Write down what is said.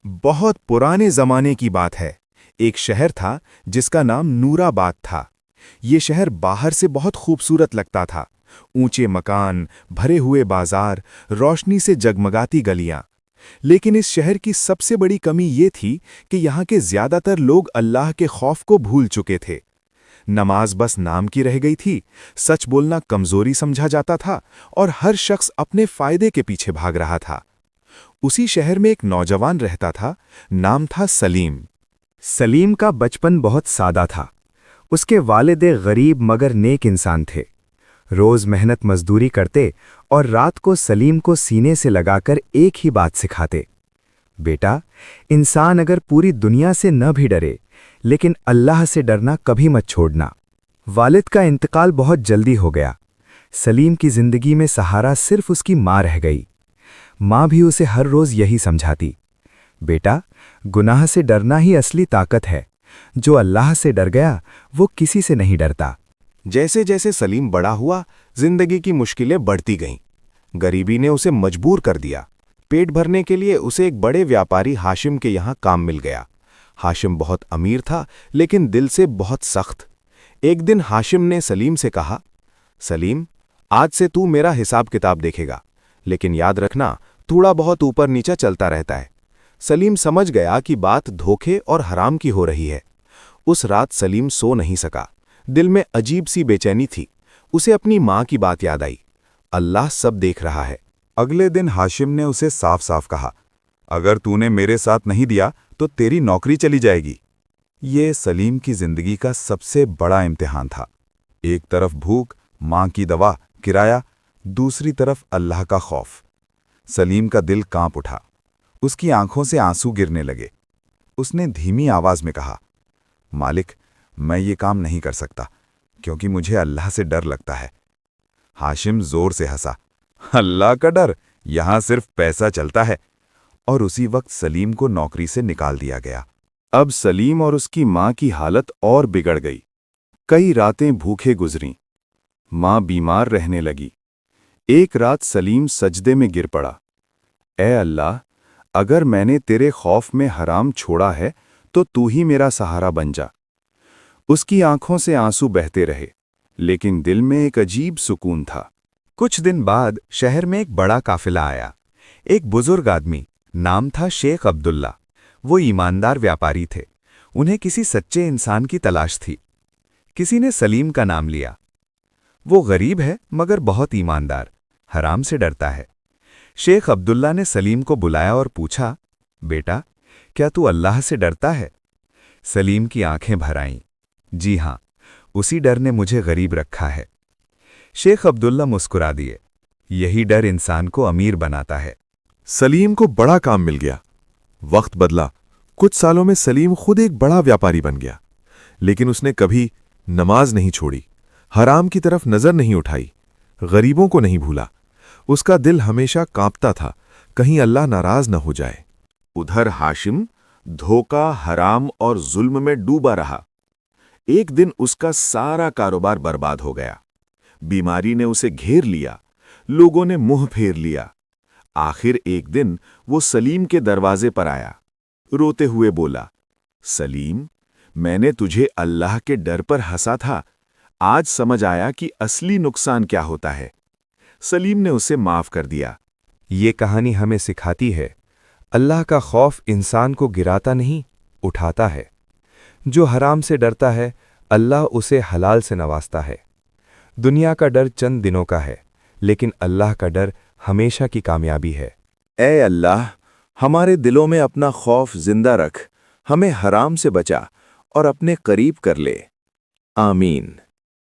बहुत पुराने जमाने की बात है। एक शहर था जिसका नाम नूराबाद था। ये शहर बाहर से बहुत खूबसूरत लगता था। ऊंचे मकान, भरे हुए बाजार, रोशनी से जगमगाती गलियां। लेकिन इस शहर की सबसे बड़ी कमी ये थी कि यहाँ के ज्यादातर लोग अल्लाह के खौफ को भूल चुके थे। नमाज बस नाम की रह गई थी, सच बोलना कमजोरी समझा जाता था और हर शख्स अपने फायदे के पीछे भाग रहा था। उसी शहर में एक नौजवान रहता था, नाम था सलीम। सलीम का बचपन बहुत सादा था। उसके वालिद एक गरीब मगर नेक इंसान थे। रोज मेहनत मजदूरी करते और रात को सलीम को सीने से लगाकर एक ही बात सिखाते, बेटा, इंसान अगर पूरी दुनिया से न भी डरे, लेकिन अल्लाह से डरना कभी मत छोड़ना। वालिद का इंतकाल बहुत जल्दी हो गया। सलीम की जिंदगी में सहारा सिर्फ उसकी माँ रह गई। माँ भी उसे हर रोज यही समझाती, बेटा, गुनाह से डरना ही असली ताकत है। जो अल्लाह से डर गया वो किसी से नहीं डरता। जैसे जैसे सलीम बड़ा हुआ, जिंदगी की मुश्किलें बढ़ती गईं। गरीबी ने उसे मजबूर कर दिया। पेट भरने के लिए उसे एक बड़े व्यापारी हाशिम के यहाँ काम मिल गया। हाशिम बहुत अमीर था, लेकिन दिल से बहुत सख्त। एक दिन हाशिम ने सलीम से कहा, सलीम, आज से तू मेरा हिसाब किताब देखेगा, लेकिन याद रखना, थोड़ा बहुत ऊपर नीचा चलता रहता है। सलीम समझ गया कि बात धोखे और हराम की हो रही है। उस रात सलीम सो नहीं सका। दिल में अजीब सी बेचैनी थी। उसे अपनी माँ की बात याद आई। अल्लाह सब देख रहा है। अगले दिन हाशिम ने उसे साफ साफ कहा, अगर तूने मेरे साथ नहीं दिया तो तेरी नौकरी चली जाएगी। ये सलीम की जिंदगी का सबसे बड़ा इम्तिहान था। एक तरफ भूख, माँ की दवा, किराया, दूसरी तरफ अल्लाह का खौफ। सलीम का दिल कांप उठा। उसकी आंखों से आंसू गिरने लगे। उसने धीमी आवाज में कहा, मालिक, मैं ये काम नहीं कर सकता, क्योंकि मुझे अल्लाह से डर लगता है। हाशिम जोर से हंसा, अल्लाह का डर, यहां सिर्फ पैसा चलता है। और उसी वक्त सलीम को नौकरी से निकाल दिया गया। अब सलीम और उसकी माँ की हालत और बिगड़ गई। कई रातें भूखे गुजरीं। माँ बीमार रहने लगी। एक रात सलीम सजदे में गिर पड़ा, ए अल्लाह, अगर मैंने तेरे खौफ में हराम छोड़ा है तो तू ही मेरा सहारा बन जा। उसकी आंखों से आंसू बहते रहे, लेकिन दिल में एक अजीब सुकून था। कुछ दिन बाद शहर में एक बड़ा काफिला आया। एक बुजुर्ग आदमी, नाम था शेख अब्दुल्ला। वो ईमानदार व्यापारी थे। उन्हें किसी सच्चे इंसान की तलाश थी। किसी ने सलीम का नाम लिया। वो गरीब है मगर बहुत ईमानदार, हराम से डरता है। शेख अब्दुल्ला ने सलीम को बुलाया और पूछा, बेटा, क्या तू अल्लाह से डरता है? सलीम की आंखें भर आईं। जी हां, उसी डर ने मुझे गरीब रखा है। शेख अब्दुल्ला मुस्कुरा दिए, यही डर इंसान को अमीर बनाता है। सलीम को बड़ा काम मिल गया। वक्त बदला। कुछ सालों में सलीम खुद एक बड़ा व्यापारी बन गया। लेकिन उसने कभी नमाज नहीं छोड़ी, हराम की तरफ नजर नहीं उठाई, गरीबों को नहीं भूला। उसका दिल हमेशा कांपता था, कहीं अल्लाह नाराज न हो जाए। उधर हाशिम धोखा, हराम और जुल्म में डूबा रहा। एक दिन उसका सारा कारोबार बर्बाद हो गया। बीमारी ने उसे घेर लिया। लोगों ने मुंह फेर लिया। आखिर एक दिन वो सलीम के दरवाजे पर आया। रोते हुए बोला, सलीम, मैंने तुझे अल्लाह के डर पर हंसा था। आज समझ आया कि असली नुकसान क्या होता है। सलीम ने उसे माफ कर दिया। ये कहानी हमें सिखाती है, अल्लाह का खौफ इंसान को गिराता नहीं, उठाता है। जो हराम से डरता है, अल्लाह उसे हलाल से नवाजता है। दुनिया का डर चंद दिनों का है, लेकिन अल्लाह का डर हमेशा की कामयाबी है। ए अल्लाह, हमारे दिलों में अपना खौफ जिंदा रख, हमें हराम से बचा और अपने करीब कर ले। आमीन।